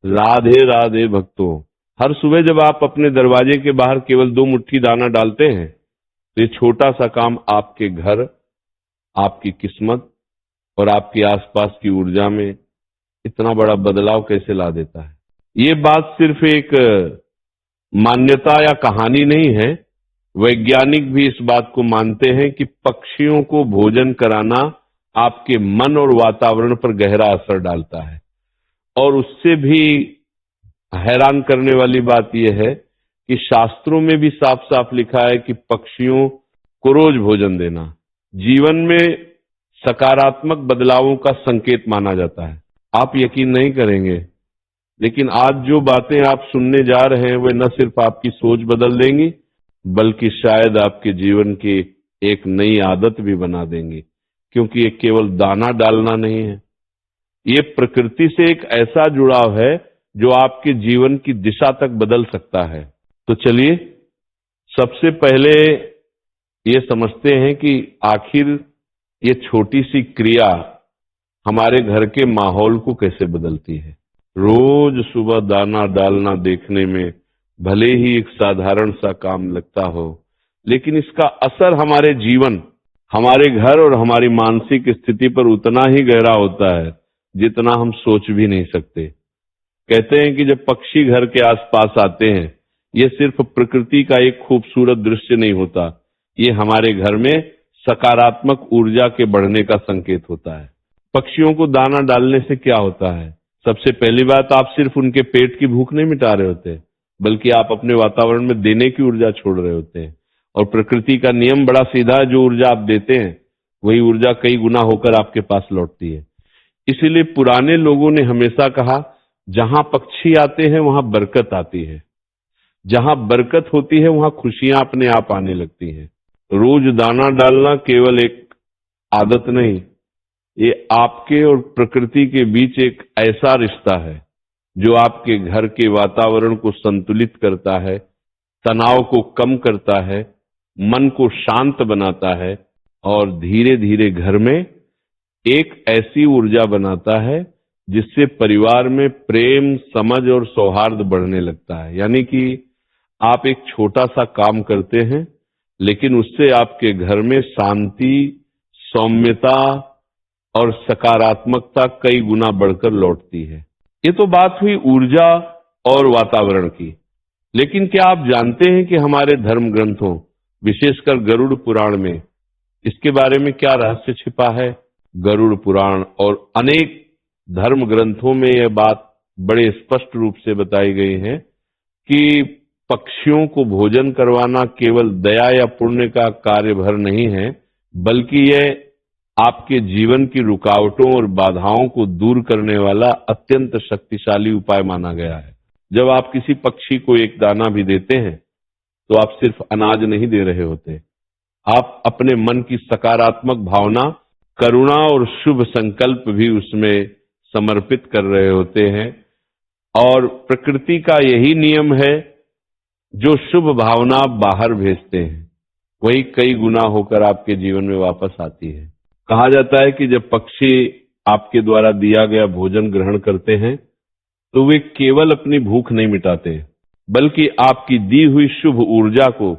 राधे राधे भक्तों। हर सुबह जब आप अपने दरवाजे के बाहर केवल 2 मुट्ठी दाना डालते हैं तो ये छोटा सा काम आपके घर, आपकी किस्मत और आपके आसपास की ऊर्जा में इतना बड़ा बदलाव कैसे ला देता है। ये बात सिर्फ एक मान्यता या कहानी नहीं है। वैज्ञानिक भी इस बात को मानते हैं कि पक्षियों को भोजन कराना आपके मन और वातावरण पर गहरा असर डालता है। और उससे भी हैरान करने वाली बात यह है कि शास्त्रों में भी साफ साफ लिखा है कि पक्षियों को रोज भोजन देना जीवन में सकारात्मक बदलावों का संकेत माना जाता है। आप यकीन नहीं करेंगे, लेकिन आज जो बातें आप सुनने जा रहे हैं वे न सिर्फ आपकी सोच बदल देंगी बल्कि शायद आपके जीवन की एक नई आदत भी बना देंगी, क्योंकि ये केवल दाना डालना नहीं है, ये प्रकृति से एक ऐसा जुड़ाव है जो आपके जीवन की दिशा तक बदल सकता है। तो चलिए सबसे पहले ये समझते हैं कि आखिर ये छोटी सी क्रिया हमारे घर के माहौल को कैसे बदलती है। रोज सुबह दाना डालना देखने में भले ही एक साधारण सा काम लगता हो, लेकिन इसका असर हमारे जीवन, हमारे घर और हमारी मानसिक स्थिति पर उतना ही गहरा होता है जितना हम सोच भी नहीं सकते। कहते हैं कि जब पक्षी घर के आसपास आते हैं, ये सिर्फ प्रकृति का एक खूबसूरत दृश्य नहीं होता, ये हमारे घर में सकारात्मक ऊर्जा के बढ़ने का संकेत होता है। पक्षियों को दाना डालने से क्या होता है? सबसे पहली बात, आप सिर्फ उनके पेट की भूख नहीं मिटा रहे होते, बल्कि आप अपने वातावरण में देने की ऊर्जा छोड़ रहे होते हैं। और प्रकृति का नियम बड़ा सीधा है, जो ऊर्जा आप देते हैं वही ऊर्जा कई गुना होकर आपके पास लौटती है। इसीलिए पुराने लोगों ने हमेशा कहा, जहां पक्षी आते हैं वहां बरकत आती है, जहां बरकत होती है वहां खुशियां अपने आप आने लगती हैं। रोज दाना डालना केवल एक आदत नहीं, ये आपके और प्रकृति के बीच एक ऐसा रिश्ता है जो आपके घर के वातावरण को संतुलित करता है, तनाव को कम करता है, मन को शांत बनाता है और धीरे धीरे घर में एक ऐसी ऊर्जा बनाता है जिससे परिवार में प्रेम, समझ और सौहार्द बढ़ने लगता है। यानी कि आप एक छोटा सा काम करते हैं, लेकिन उससे आपके घर में शांति, सौम्यता और सकारात्मकता कई गुना बढ़कर लौटती है। ये तो बात हुई ऊर्जा और वातावरण की, लेकिन क्या आप जानते हैं कि हमारे धर्म ग्रंथों, विशेषकर गरुड़ पुराण में इसके बारे में क्या रहस्य छिपा है? गरुड़ पुराण और अनेक धर्म ग्रंथों में यह बात बड़े स्पष्ट रूप से बताई गई है कि पक्षियों को भोजन करवाना केवल दया या पुण्य का कार्य भर नहीं है, बल्कि यह आपके जीवन की रुकावटों और बाधाओं को दूर करने वाला अत्यंत शक्तिशाली उपाय माना गया है। जब आप किसी पक्षी को एक दाना भी देते हैं तो आप सिर्फ अनाज नहीं दे रहे होते, आप अपने मन की सकारात्मक भावना, करुणा और शुभ संकल्प भी उसमें समर्पित कर रहे होते हैं। और प्रकृति का यही नियम है, जो शुभ भावना बाहर भेजते हैं वही कई गुना होकर आपके जीवन में वापस आती है। कहा जाता है कि जब पक्षी आपके द्वारा दिया गया भोजन ग्रहण करते हैं तो वे केवल अपनी भूख नहीं मिटाते, बल्कि आपकी दी हुई शुभ ऊर्जा को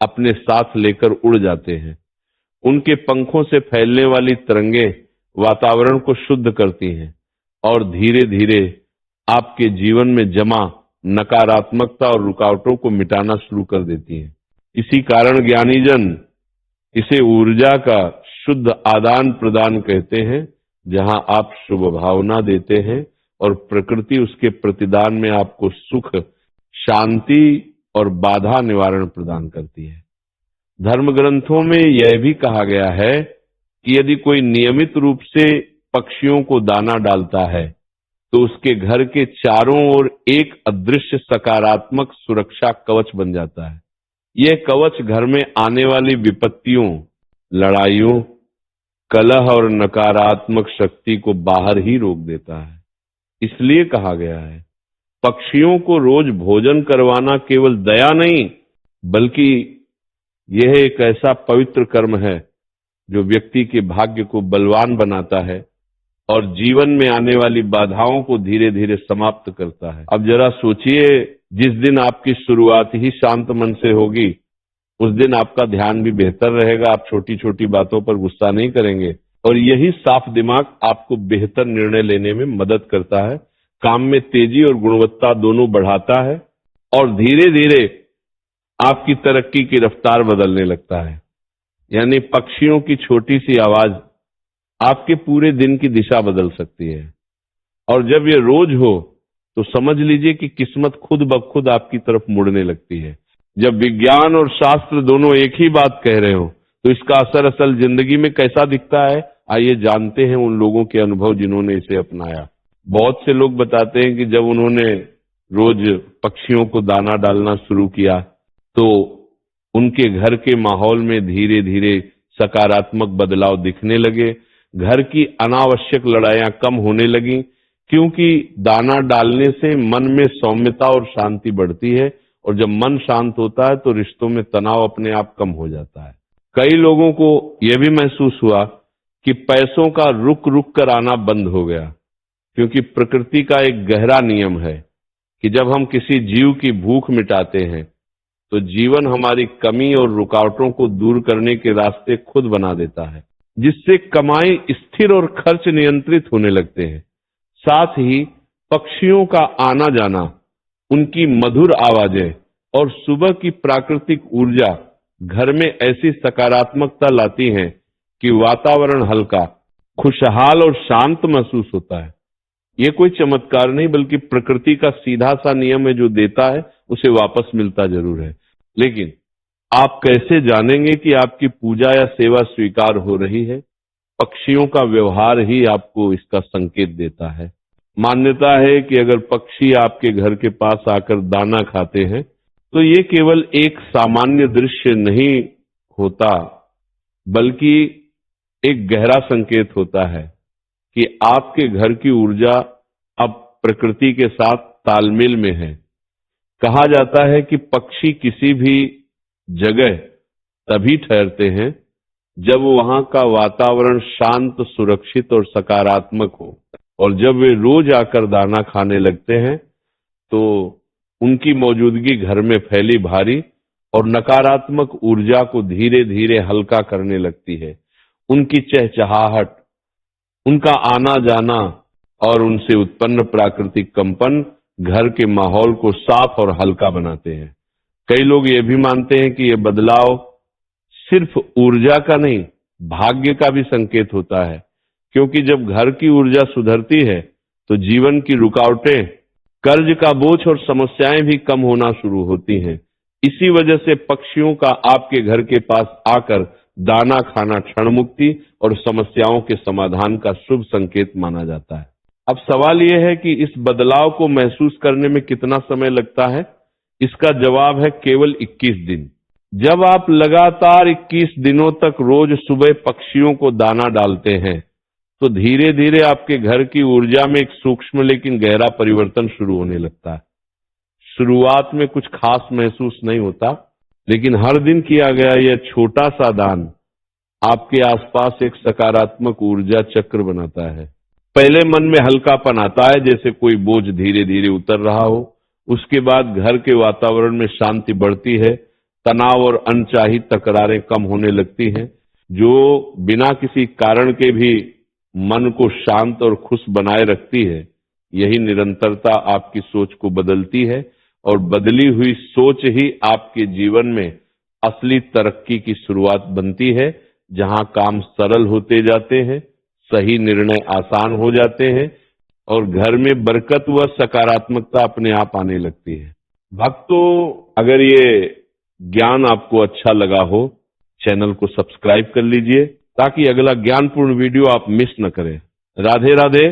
अपने साथ लेकर उड़ जाते हैं। उनके पंखों से फैलने वाली तरंगें वातावरण को शुद्ध करती हैं और धीरे धीरे आपके जीवन में जमा नकारात्मकता और रुकावटों को मिटाना शुरू कर देती हैं। इसी कारण ज्ञानीजन इसे ऊर्जा का शुद्ध आदान प्रदान कहते हैं, जहां आप शुभ भावना देते हैं और प्रकृति उसके प्रतिदान में आपको सुख, शांति और बाधा निवारण प्रदान करती है। धर्म ग्रंथों में यह भी कहा गया है कि यदि कोई नियमित रूप से पक्षियों को दाना डालता है तो उसके घर के चारों ओर एक अदृश्य सकारात्मक सुरक्षा कवच बन जाता है। यह कवच घर में आने वाली विपत्तियों, लड़ाइयों, कलह और नकारात्मक शक्ति को बाहर ही रोक देता है। इसलिए कहा गया है, पक्षियों को रोज भोजन करवाना केवल दया नहीं, बल्कि यह एक ऐसा पवित्र कर्म है जो व्यक्ति के भाग्य को बलवान बनाता है और जीवन में आने वाली बाधाओं को धीरे धीरे समाप्त करता है। अब जरा सोचिए, जिस दिन आपकी शुरुआत ही शांत मन से होगी उस दिन आपका ध्यान भी बेहतर रहेगा, आप छोटी छोटी बातों पर गुस्सा नहीं करेंगे और यही साफ दिमाग आपको बेहतर निर्णय लेने में मदद करता है, काम में तेजी और गुणवत्ता दोनों बढ़ाता है और धीरे धीरे आपकी तरक्की की रफ्तार बदलने लगता है। यानी पक्षियों की छोटी सी आवाज आपके पूरे दिन की दिशा बदल सकती है और जब ये रोज हो तो समझ लीजिए कि किस्मत खुद ब खुद आपकी तरफ मुड़ने लगती है। जब विज्ञान और शास्त्र दोनों एक ही बात कह रहे हो तो इसका असर असल जिंदगी में कैसा दिखता है, आइए जानते हैं उन लोगों के अनुभव जिन्होंने इसे अपनाया। बहुत से लोग बताते हैं कि जब उन्होंने रोज पक्षियों को दाना डालना शुरू किया तो उनके घर के माहौल में धीरे धीरे सकारात्मक बदलाव दिखने लगे, घर की अनावश्यक लड़ाइयां कम होने लगी क्योंकि दाना डालने से मन में सौम्यता और शांति बढ़ती है और जब मन शांत होता है तो रिश्तों में तनाव अपने आप कम हो जाता है। कई लोगों को यह भी महसूस हुआ कि पैसों का रुक रुक कर आना बंद हो गया क्योंकि प्रकृति का एक गहरा नियम है कि जब हम किसी जीव की भूख मिटाते हैं तो जीवन हमारी कमी और रुकावटों को दूर करने के रास्ते खुद बना देता है, जिससे कमाई स्थिर और खर्च नियंत्रित होने लगते हैं। साथ ही पक्षियों का आना जाना, उनकी मधुर आवाजें और सुबह की प्राकृतिक ऊर्जा घर में ऐसी सकारात्मकता लाती हैं कि वातावरण हल्का, खुशहाल और शांत महसूस होता है। ये कोई चमत्कार नहीं बल्कि प्रकृति का सीधा सा नियम है, जो देता है उसे वापस मिलता जरूर है। लेकिन आप कैसे जानेंगे कि आपकी पूजा या सेवा स्वीकार हो रही है? पक्षियों का व्यवहार ही आपको इसका संकेत देता है। मान्यता है कि अगर पक्षी आपके घर के पास आकर दाना खाते हैं तो ये केवल एक सामान्य दृश्य नहीं होता बल्कि एक गहरा संकेत होता है कि आपके घर की ऊर्जा अब प्रकृति के साथ तालमेल में है। कहा जाता है कि पक्षी किसी भी जगह तभी ठहरते हैं जब वहां का वातावरण शांत, सुरक्षित और सकारात्मक हो और जब वे रोज आकर दाना खाने लगते हैं तो उनकी मौजूदगी घर में फैली भारी और नकारात्मक ऊर्जा को धीरे धीरे हल्का करने लगती है। उनकी चहचहाहट, उनका आना जाना और उनसे उत्पन्न प्राकृतिक कंपन घर के माहौल को साफ और हल्का बनाते हैं। कई लोग ये भी मानते हैं कि ये बदलाव सिर्फ ऊर्जा का नहीं, भाग्य का भी संकेत होता है, क्योंकि जब घर की ऊर्जा सुधरती है तो जीवन की रुकावटें, कर्ज का बोझ और समस्याएं भी कम होना शुरू होती हैं। इसी वजह से पक्षियों का आपके घर के पास आकर दाना खाना क्षण मुक्ति और समस्याओं के समाधान का शुभ संकेत माना जाता है। अब सवाल यह है कि इस बदलाव को महसूस करने में कितना समय लगता है? इसका जवाब है केवल 21 दिन। जब आप लगातार 21 दिनों तक रोज सुबह पक्षियों को दाना डालते हैं तो धीरे धीरे आपके घर की ऊर्जा में एक सूक्ष्म लेकिन गहरा परिवर्तन शुरू होने लगता है। शुरुआत में कुछ खास महसूस नहीं होता, लेकिन हर दिन किया गया यह छोटा सा दान आपके आसपास एक सकारात्मक ऊर्जा चक्र बनाता है। पहले मन में हल्कापन आता है, जैसे कोई बोझ धीरे धीरे उतर रहा हो। उसके बाद घर के वातावरण में शांति बढ़ती है, तनाव और अनचाही तकरारें कम होने लगती हैं, जो बिना किसी कारण के भी मन को शांत और खुश बनाए रखती है। यही निरंतरता आपकी सोच को बदलती है और बदली हुई सोच ही आपके जीवन में असली तरक्की की शुरुआत बनती है, जहां काम सरल होते जाते हैं, सही निर्णय आसान हो जाते हैं और घर में बरकत व सकारात्मकता अपने आप आने लगती है। भक्तों, अगर ये ज्ञान आपको अच्छा लगा हो, चैनल को सब्सक्राइब कर लीजिए ताकि अगला ज्ञानपूर्ण वीडियो आप मिस न करें। राधे राधे।